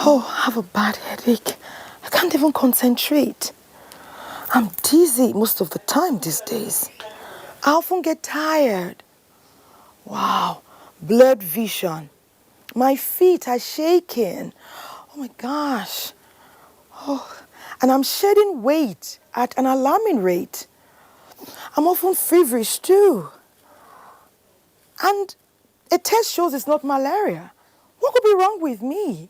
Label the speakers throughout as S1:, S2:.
S1: Oh, I have a bad headache. I can't even concentrate. I'm dizzy most of the time these days. I often get tired. Wow, blurred vision. My feet are shaking. Oh my gosh. Oh, and I'm shedding weight at an alarming rate. I'm often feverish too. And a test shows it's not malaria. What could be wrong with me?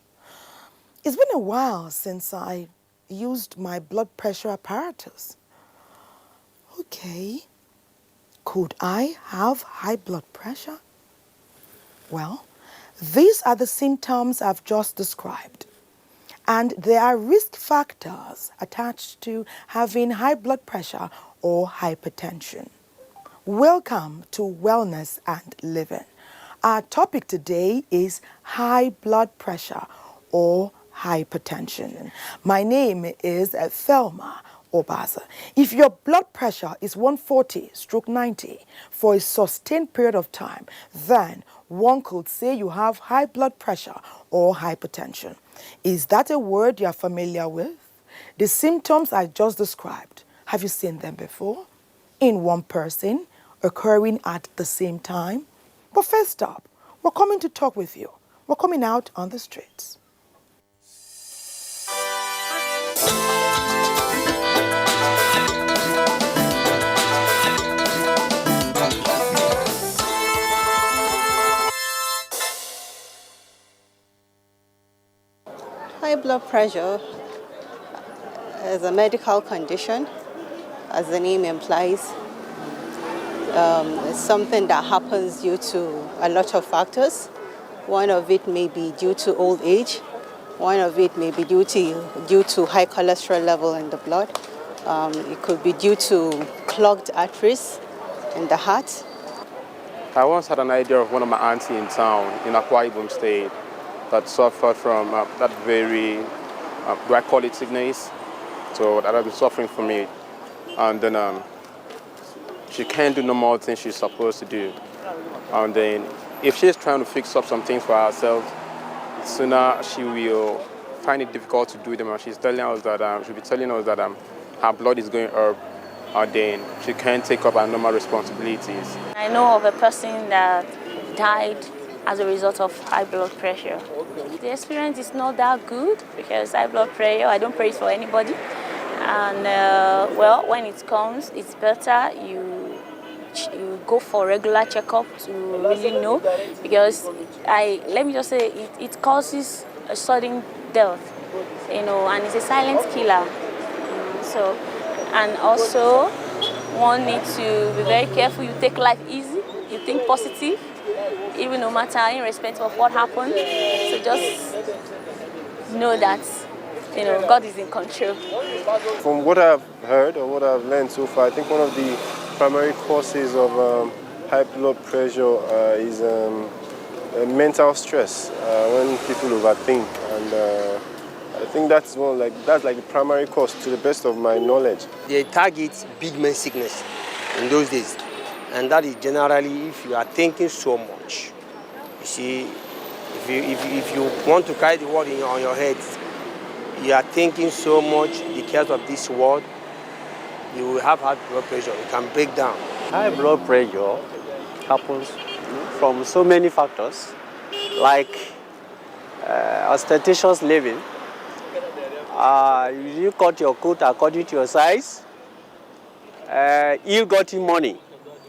S1: It's been a while since I used my blood pressure apparatus. Okay, could I have high blood pressure? Well, these are the symptoms I've just described. And there are risk factors attached to having high blood pressure or hypertension. Welcome to Wellness and Living. Our topic today is high blood pressure or hypertension. My name is Thelma Obaza. If your blood pressure is 140/90 for a sustained period of time, then one could say you have high blood pressure or hypertension. Is that a word you are familiar with? The symptoms I just described, have you seen them before? In one person, occurring at the same time? But first up, we're coming to talk with you. We're coming out on the streets.
S2: High blood pressure is a medical condition, as the name implies. It's something that happens due to a lot of factors. One of it may be due to old age. One of it may be due to high cholesterol level in the blood. It could be due to clogged arteries in the heart.
S3: I once had an idea of one of my aunts in town in Akwa Ibom State that suffered from that very, do I call it sickness? So that I've been suffering from it. And then she can't do normal things she's supposed to do. And then if she's trying to fix up some things for herself, sooner she will find it difficult to do them. And she's telling us that, she'll be telling us that her blood is going up, and then she can't take up her normal responsibilities.
S4: I know of a person that died as a result of high blood pressure. The experience is not that good because high blood pressure, I don't pray it for anybody. And well, when it comes, it's better you go for regular checkup to really know, because let me just say it causes a sudden death, and it's a silent killer. So, and also one needs to be very careful. You take life easy, you think positive, even no matter irrespective of what happened. So just know that God is in control.
S5: From what I've heard or what I've learned so far, I think one of the primary causes of high blood pressure is mental stress, when people overthink, and I think that's the primary cause to the best of my knowledge.
S6: They target big man sickness in those days, and that is generally if you are thinking so much. You see, if you want to carry the word on your head, you are thinking so much the cares of this world, you will have high blood pressure. You can break down.
S7: High blood pressure happens from so many factors, like ostentatious living. You cut your coat according to your size. Ill-gotten money,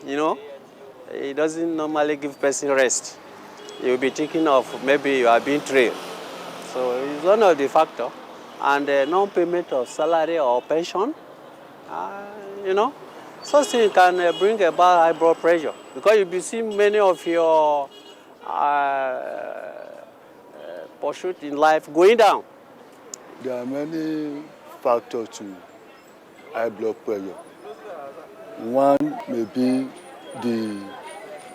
S7: it doesn't normally give person rest. You'll be thinking of maybe you are being trained. So it's one of the factors. And non-payment of salary or pension, such things can bring about high blood pressure, because you'll be seeing many of your pursuit in life going down.
S8: There are many factors to high blood pressure. One may be the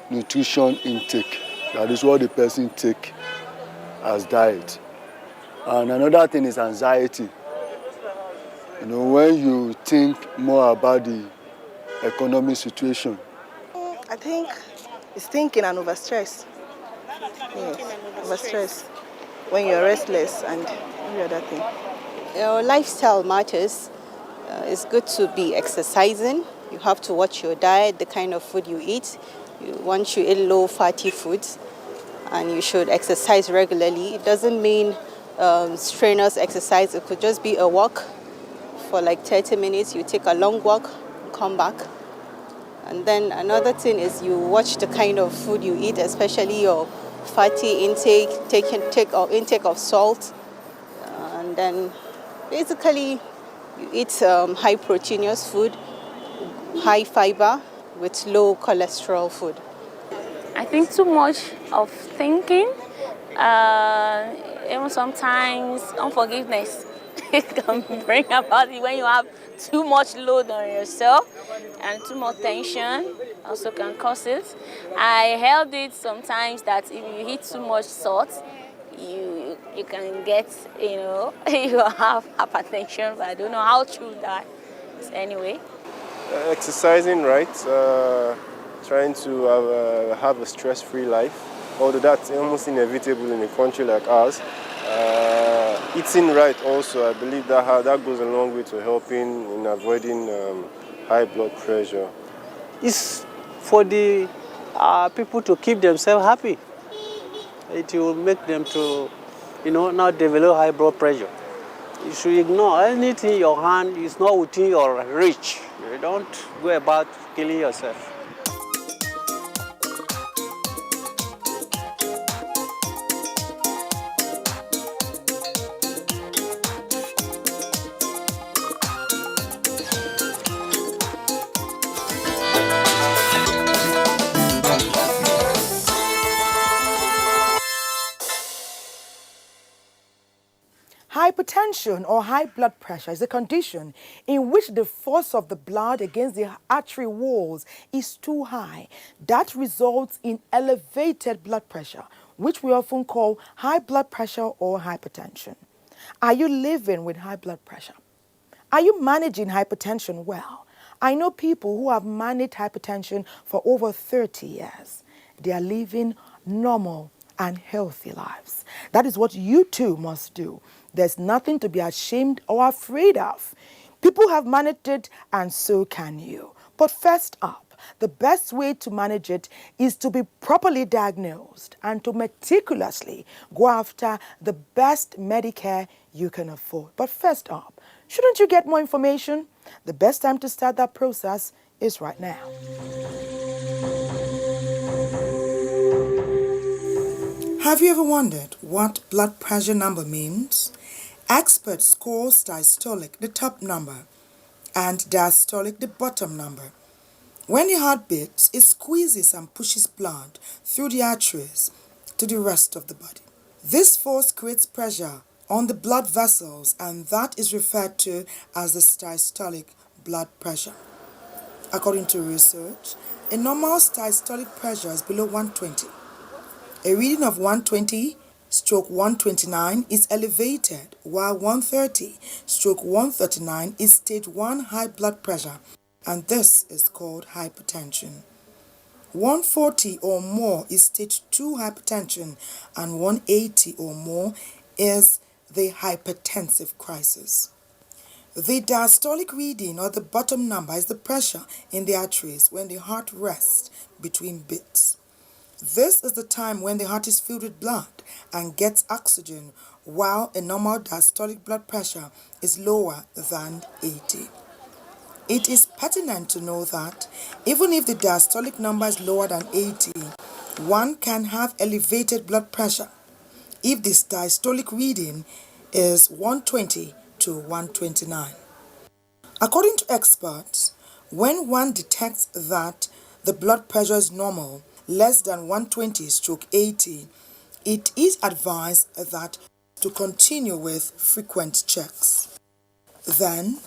S8: nutrition intake, that is what the person takes as diet. And another thing is anxiety. When you think more about the economic situation.
S1: I think it's thinking and overstress. Yes, overstress.
S2: when you're restless and every other thing. Your lifestyle matters. It's good to be exercising. You have to watch your diet, the kind of food you eat. You want to eat low fatty foods, and you should exercise regularly. It doesn't mean strenuous exercise. It could just be a walk for like 30 minutes. You take a long walk, come back. And then another thing is you watch the kind of food you eat, especially your fatty intake, intake of salt, and then basically you eat high proteinous food, high fiber with low cholesterol food.
S4: I think too much of thinking, even sometimes unforgiveness, it can bring about it when you have too much load on yourself, and too much tension also can cause it. I held it sometimes that if you eat too much salt, you can get, you have hypertension, but I don't know how true that is anyway.
S5: Exercising, right? Trying to have a stress-free life, although that's almost inevitable in a country like ours. Eating right also, I believe that goes a long way to helping in avoiding high blood pressure.
S7: It's for the people to keep themselves happy. It will make them to, not develop high blood pressure. You should ignore anything in your hand is not within your reach. You don't go about killing yourself.
S1: Hypertension or high blood pressure is a condition in which the force of the blood against the artery walls is too high. That results in elevated blood pressure, which we often call high blood pressure or hypertension. Are you living with high blood pressure? Are you managing hypertension well? I know people who have managed hypertension for over 30 years. They are living normal and healthy lives. That is what you too must do. There's nothing to be ashamed or afraid of. People have managed it, and so can you. But first up, the best way to manage it is to be properly diagnosed and to meticulously go after the best Medicare you can afford. But first up, shouldn't you get more information? The best time to start that process is right now. Have you ever wondered what blood pressure number means? Experts score systolic, the top number, and diastolic, the bottom number. When the heart beats, it squeezes and pushes blood through the arteries to the rest of the body. This force creates pressure on the blood vessels, and that is referred to as the systolic blood pressure. According to research, a normal systolic pressure is below 120. A reading of 120/129 is elevated, while 130/139 is stage 1 high blood pressure, and this is called hypertension. 140 or more is stage 2 hypertension, and 180 or more is the hypertensive crisis. The diastolic reading, or the bottom number, is the pressure in the arteries when the heart rests between beats. This is the time when the heart is filled with blood and gets oxygen, while a normal diastolic blood pressure is lower than 80. It is pertinent to know that even if the diastolic number is lower than 80, one can have elevated blood pressure if the diastolic reading is 120/129. According to experts, when one detects that the blood pressure is normal, less than 120/80, it is advised that to continue with frequent checks. Then,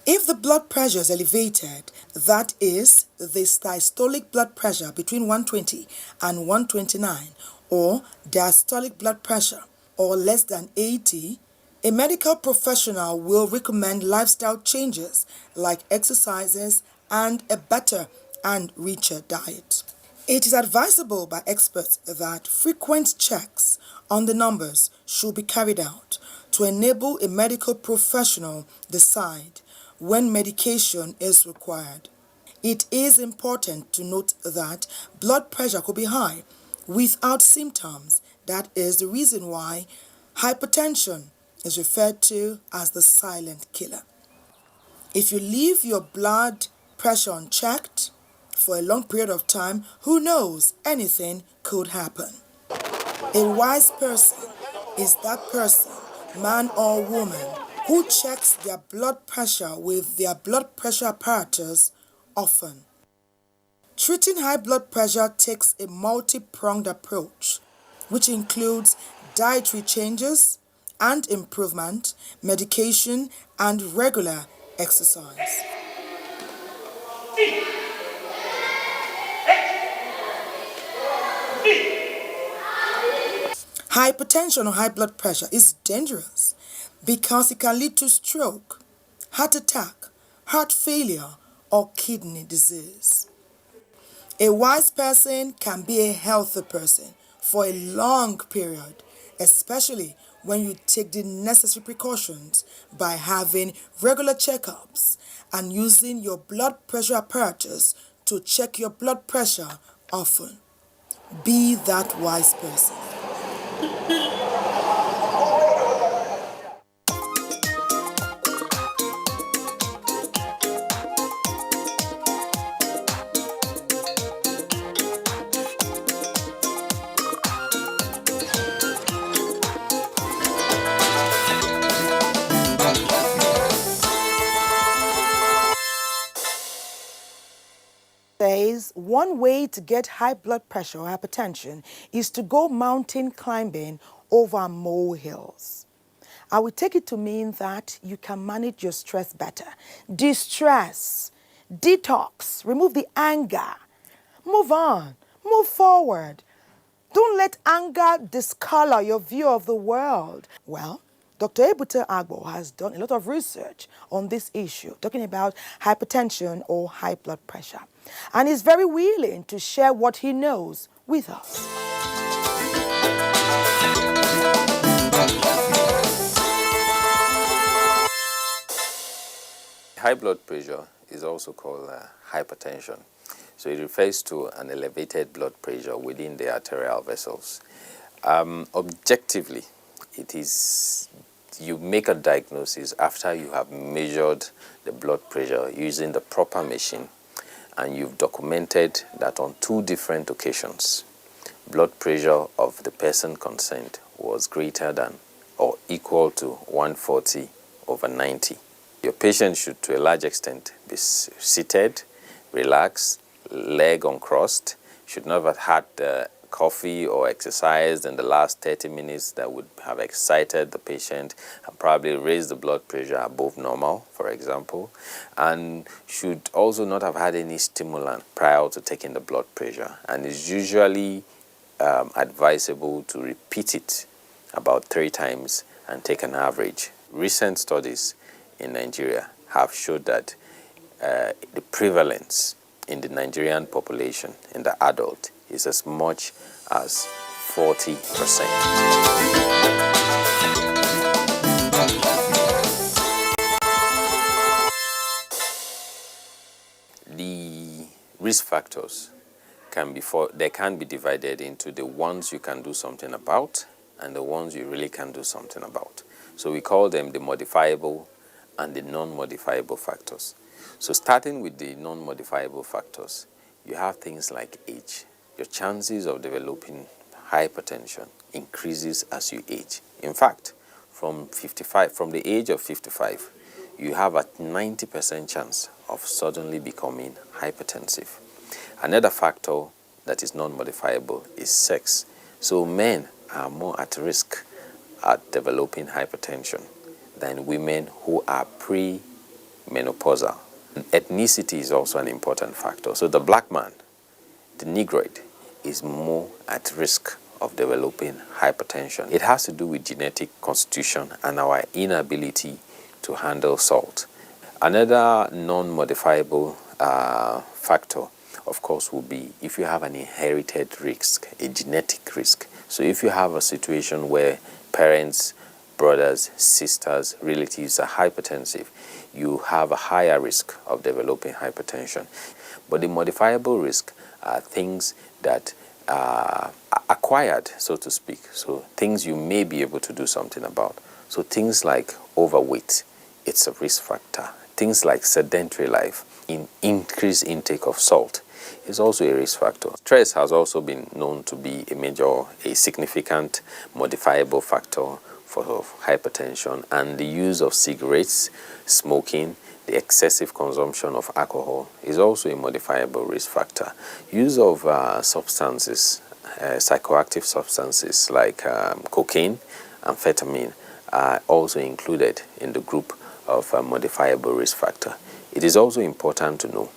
S1: if the blood pressure is elevated, that is, the systolic blood pressure between 120 and 129, or diastolic blood pressure, or less than 80, a medical professional will recommend lifestyle changes like exercises and a better and richer diet. It is advisable by experts that frequent checks on the numbers should be carried out to enable a medical professional decide when medication is required. It is important to note that blood pressure could be high without symptoms. That is the reason why hypertension is referred to as the silent killer. If you leave your blood pressure unchecked for a long period of time, who knows, anything could happen. A wise person is that person, man or woman, who checks their blood pressure with their blood pressure apparatus often. Treating high blood pressure takes a multi-pronged approach, which includes dietary changes and improvement, medication, and regular exercise. Hypertension or high blood pressure is dangerous because it can lead to stroke, heart attack, heart failure, or kidney disease. A wise person can be a healthy person for a long period, especially when you take the necessary precautions by having regular checkups and using your blood pressure apparatus to check your blood pressure often. Be that wise person. Says one way to get high blood pressure or hypertension is to go mountain climbing over molehills. I will take it to mean that you can manage your stress better. De-stress, detox, remove the anger, move on, move forward. Don't let anger discolor your view of the world. Well, Dr. Ebute Agbo has done a lot of research on this issue, talking about hypertension or high blood pressure, and is very willing to share what he knows with us.
S9: High blood pressure is also called hypertension. So it refers to an elevated blood pressure within the arterial vessels. Objectively, it is you make a diagnosis after you have measured the blood pressure using the proper machine, and you've documented that on 2 different occasions, blood pressure of the person concerned was greater than or equal to 140/90. Your patient should, to a large extent, be seated, relaxed, leg uncrossed, should not have had coffee or exercised in the last 30 minutes that would have excited the patient and probably raised the blood pressure above normal, for example, and should also not have had any stimulant prior to taking the blood pressure, and is usually advisable to repeat it about 3 times and take an average. Recent studies in Nigeria have showed that the prevalence in the Nigerian population, in the adult, is as much as 40%. The risk factors can be divided into the ones you can do something about and the ones you really can do something about. So we call them the modifiable and the non-modifiable factors. So starting with the non-modifiable factors, you have things like age. Your chances of developing hypertension increases as you age. In fact, from the age of 55, you have a 90% chance of suddenly becoming hypertensive. Another factor that is non-modifiable is sex. So men are more at risk at developing hypertension than women who are pre-menopausal. Ethnicity is also an important factor. So the black man, the Negroid, is more at risk of developing hypertension. It has to do with genetic constitution and our inability to handle salt. Another non-modifiable factor, of course, will be if you have an inherited risk, a genetic risk. So if you have a situation where parents, brothers, sisters, relatives are hypertensive, you have a higher risk of developing hypertension. But the modifiable risk are things that are acquired, so to speak. So things you may be able to do something about. So things like overweight, it's a risk factor. Things like sedentary life, increased intake of salt, is also a risk factor. Stress has also been known to be a significant modifiable factor for hypertension, and the use of cigarettes, smoking, the excessive consumption of alcohol is also a modifiable risk factor. Use of substances, psychoactive substances like cocaine, amphetamine are also included in the group of modifiable risk factor. It is also important to know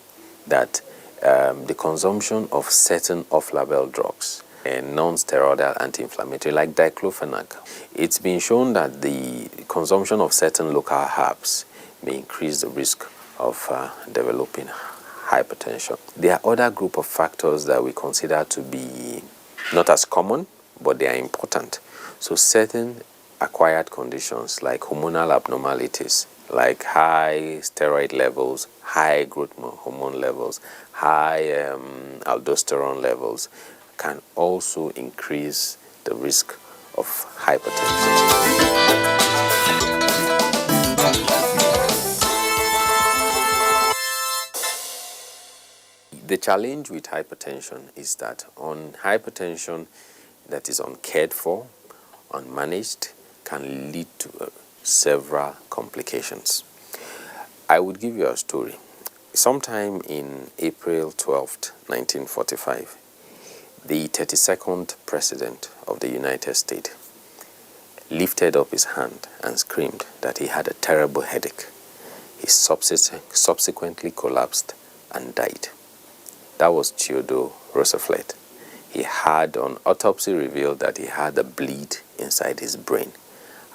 S9: that the consumption of certain off-label drugs and non-steroidal anti-inflammatory like diclofenac, it's been shown that the consumption of certain local herbs may increase the risk of developing hypertension. There are other group of factors that we consider to be not as common, but they are important. So certain acquired conditions like hormonal abnormalities, like high steroid levels, high growth hormone levels, high aldosterone levels, can also increase the risk of hypertension. The challenge with hypertension is that on hypertension that is uncared for, unmanaged, can lead to several complications. I would give you a story. Sometime in April 12th, 1945, the 32nd President of the United States lifted up his hand and screamed that he had a terrible headache. He subsequently collapsed and died. That was Theodore Roosevelt. He had on autopsy revealed that he had a bleed inside his brain.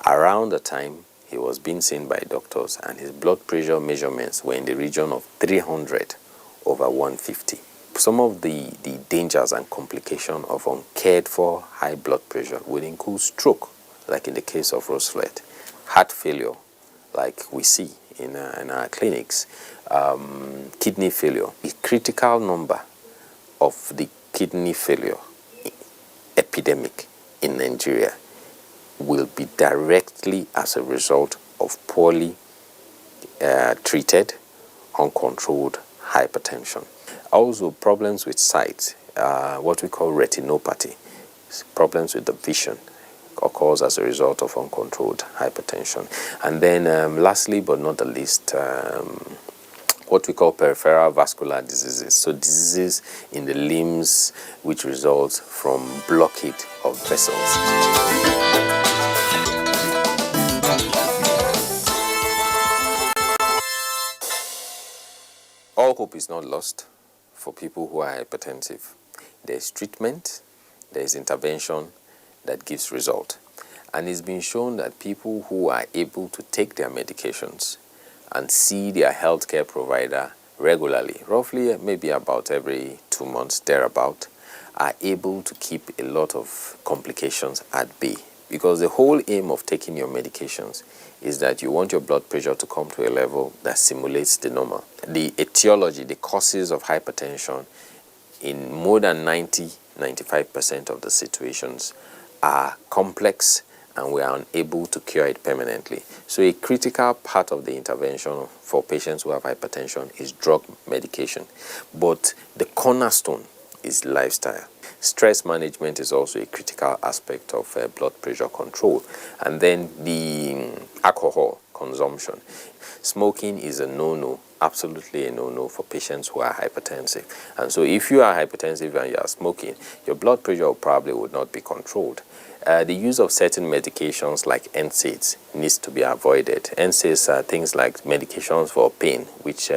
S9: Around the time he was being seen by doctors, and his blood pressure measurements were in the region of 300 over 150. Some of the dangers and complications of uncared for high blood pressure would include stroke, like in the case of Roosevelt, heart failure, like we see in our clinics, kidney failure. A critical number of the kidney failure epidemic in Nigeria will be directly as a result of poorly treated, uncontrolled hypertension. Also, problems with sight, what we call retinopathy, problems with the vision, occurs as a result of uncontrolled hypertension. And then lastly but not the least, what we call peripheral vascular diseases. So diseases in the limbs which result from blockade of vessels. All hope is not lost for people who are hypertensive. There is treatment, there is intervention that gives result. And it's been shown that people who are able to take their medications and see their healthcare provider regularly, roughly maybe about every 2 months, thereabout, are able to keep a lot of complications at bay. Because the whole aim of taking your medications is that you want your blood pressure to come to a level that simulates the normal. The etiology, the causes of hypertension in more than 95% of the situations are complex, and we are unable to cure it permanently. So a critical part of the intervention for patients who have hypertension is drug medication. But the cornerstone is lifestyle. Stress management is also a critical aspect of blood pressure control. And then the alcohol consumption. Smoking is a no-no, absolutely a no-no for patients who are hypertensive. And so if you are hypertensive and you are smoking, your blood pressure probably would not be controlled. The use of certain medications like NSAIDs needs to be avoided. NSAIDs are things like medications for pain, which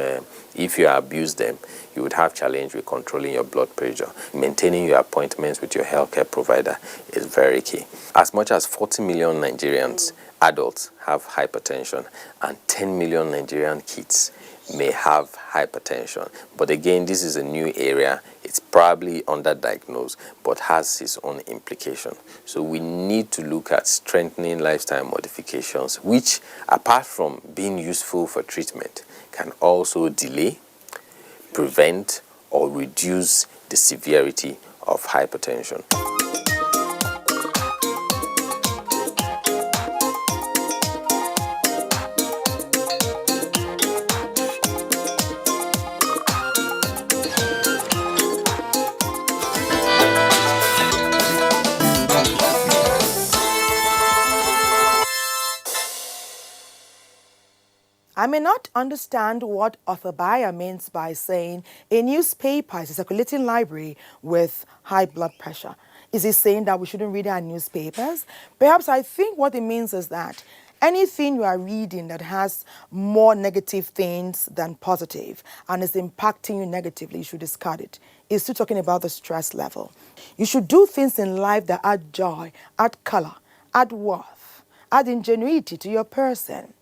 S9: if you abuse them, you would have challenge with controlling your blood pressure. Maintaining your appointments with your healthcare provider is very key. As much as 40 million Nigerians, adults, have hypertension, and 10 million Nigerian kids may have hypertension. But again, this is a new area. It's probably underdiagnosed, but has its own implication. So we need to look at strengthening lifestyle modifications, which, apart from being useful for treatment, can also delay, prevent, or reduce the severity of hypertension.
S1: I may not understand what author Bayer means by saying a newspaper is a circulating library with high blood pressure. Is he saying that we shouldn't read our newspapers? Perhaps I think what it means is that anything you are reading that has more negative things than positive and is impacting you negatively, you should discard it. He's still talking about the stress level. You should do things in life that add joy, add color, add worth, add ingenuity to your person.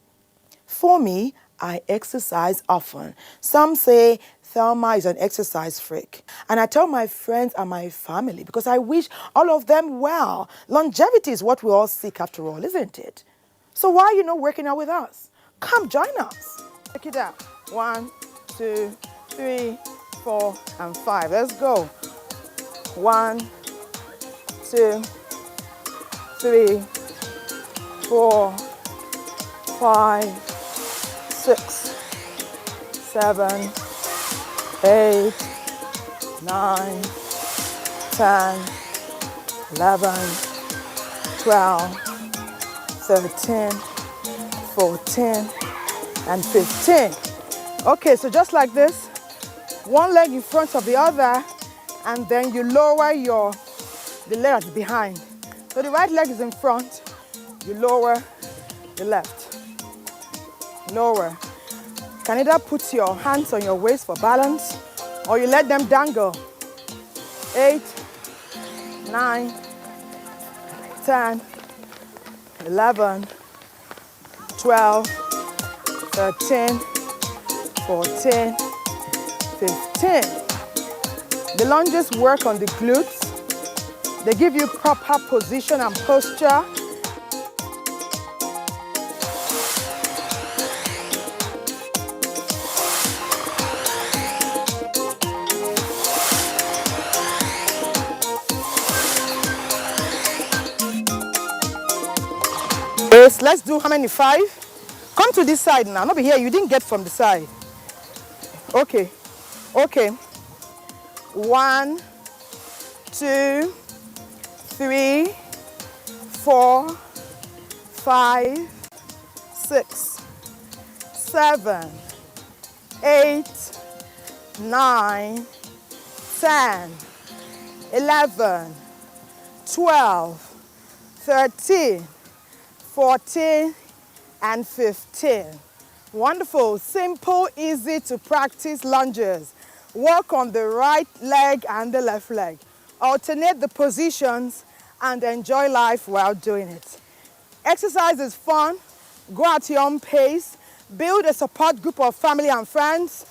S1: For me, I exercise often. Some say Thelma is an exercise freak. And I tell my friends and my family because I wish all of them well. Longevity is what we all seek after all, isn't it? So why are you not working out with us? Come join us. Check it out. 1, 2, 3, 4, and 5. Let's go. 1, 2, 3, 4, 5, 6, 7, 8, 9, 10, 11, 12, 13, 14, and 15. Okay, so just like this, one leg in front of the other, and then you lower the leg that's behind. So the right leg is in front, you lower the left. Lower. You can either put your hands on your waist for balance or you let them dangle. 8, 9, 10, 11, 12, 13, 14, 15. The lunges work on the glutes. They give you proper position and posture. Yes, let's do how many? 5? Come to this side now. Not be here. You didn't get from the side. Okay. Okay. 1, 2, 3, 4, 5, 6, 7, 8, 9, 10, 11, 12, 13, 14, and 15. Wonderful, simple, easy to practice lunges. Work on the right leg and the left leg. Alternate the positions and enjoy life while doing it. Exercise is fun. Go at your own pace. Build a support group of family and friends.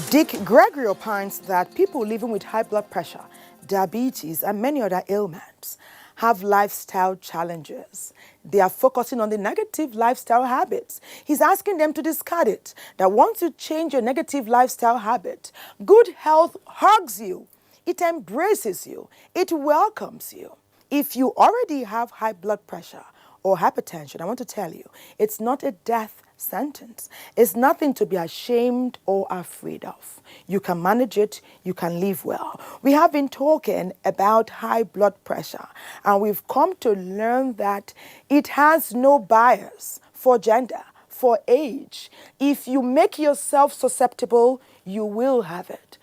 S1: Dick Gregory opines that people living with high blood pressure, diabetes, and many other ailments have lifestyle challenges. They are focusing on the negative lifestyle habits. He's asking them to discard it, that once you change your negative lifestyle habit, good health hugs you, it embraces you, it welcomes you. If you already have high blood pressure or hypertension, I want to tell you, it's not a death sentence. It's nothing to be ashamed or afraid of. You can manage it, you can live well. We have been talking about high blood pressure, and we've come to learn that it has no bias for gender, for age. If you make yourself susceptible, you will have it.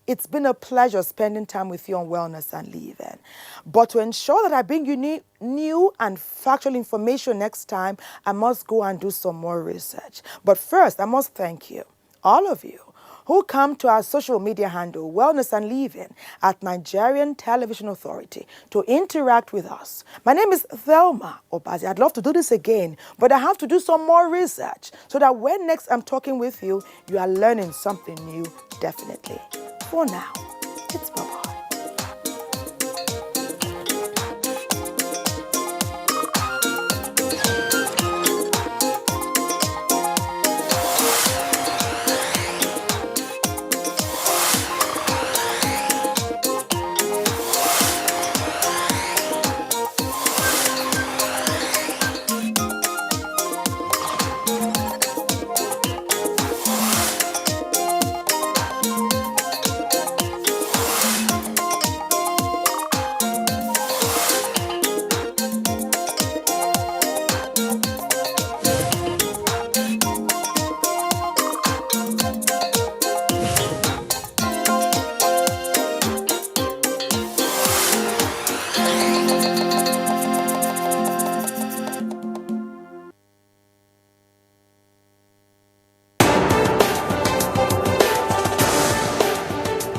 S1: It's been a pleasure spending time with you on Wellness and Living. But to ensure that I bring you new and factual information next time, I must go and do some more research. But first, I must thank you, all of you, who come to our social media handle, Wellness and Living, at Nigerian Television Authority to interact with us. My name is Thelma Obazi. I'd love to do this again, but I have to do some more research so that when next I'm talking with you, you are learning something new, definitely. For now, it's bye-bye.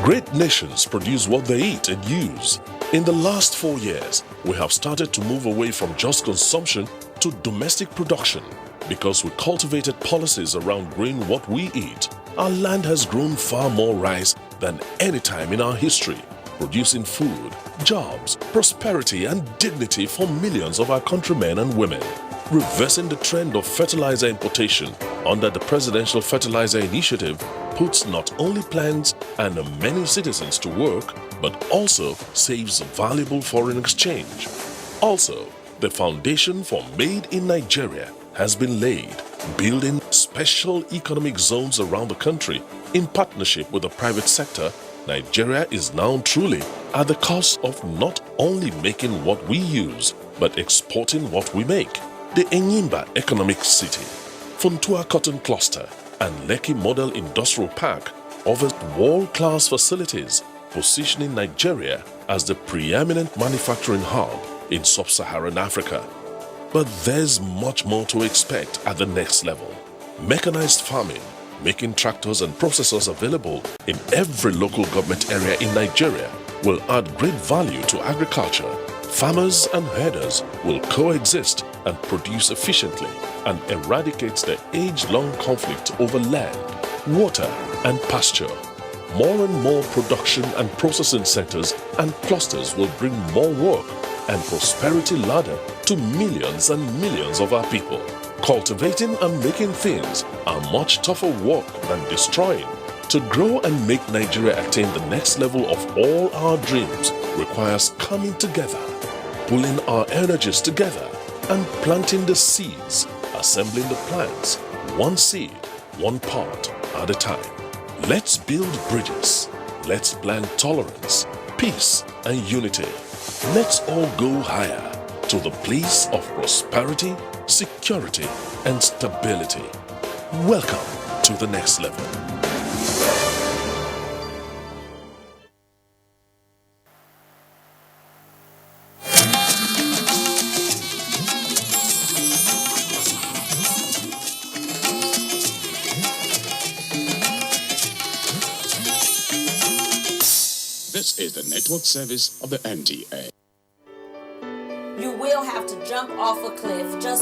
S10: Great nations produce what they eat and use. In the last 4 years, we have started to move away from just consumption to domestic production. Because we cultivated policies around growing what we eat, our land has grown far more rice than any time in our history, producing food, jobs, prosperity and dignity for millions of our countrymen and women. Reversing the trend of fertilizer importation under the Presidential Fertilizer Initiative puts not only plants and many citizens to work, but also saves valuable foreign exchange. Also, the foundation for Made in Nigeria has been laid, building special economic zones around the country. In partnership with the private sector, Nigeria is now truly at the cusp of not only making what we use, but exporting what we make. The Enyimba Economic City, Funtua Cotton Cluster, and Lekki Model Industrial Park offers world-class facilities, positioning Nigeria as the preeminent manufacturing hub in sub-Saharan Africa. But there's much more to expect at the next level. Mechanized farming, making tractors and processors available in every local government area in Nigeria, will add great value to agriculture. Farmers and herders will coexist and produce efficiently and eradicate the age-long conflict over land, water and pasture. More and more production and processing centers and clusters will bring more work and prosperity ladder to millions and millions of our people. Cultivating and making things are much tougher work than destroying. To grow and make Nigeria attain the next level of all our dreams requires coming together, pulling our energies together and planting the seeds, assembling the plants, one seed, one part at a time. Let's build bridges. Let's plant tolerance, peace and unity. Let's all go higher to the place of prosperity, security and stability. Welcome to the next level.
S11: This is the network service of the NTA.
S12: You will have to jump off a cliff just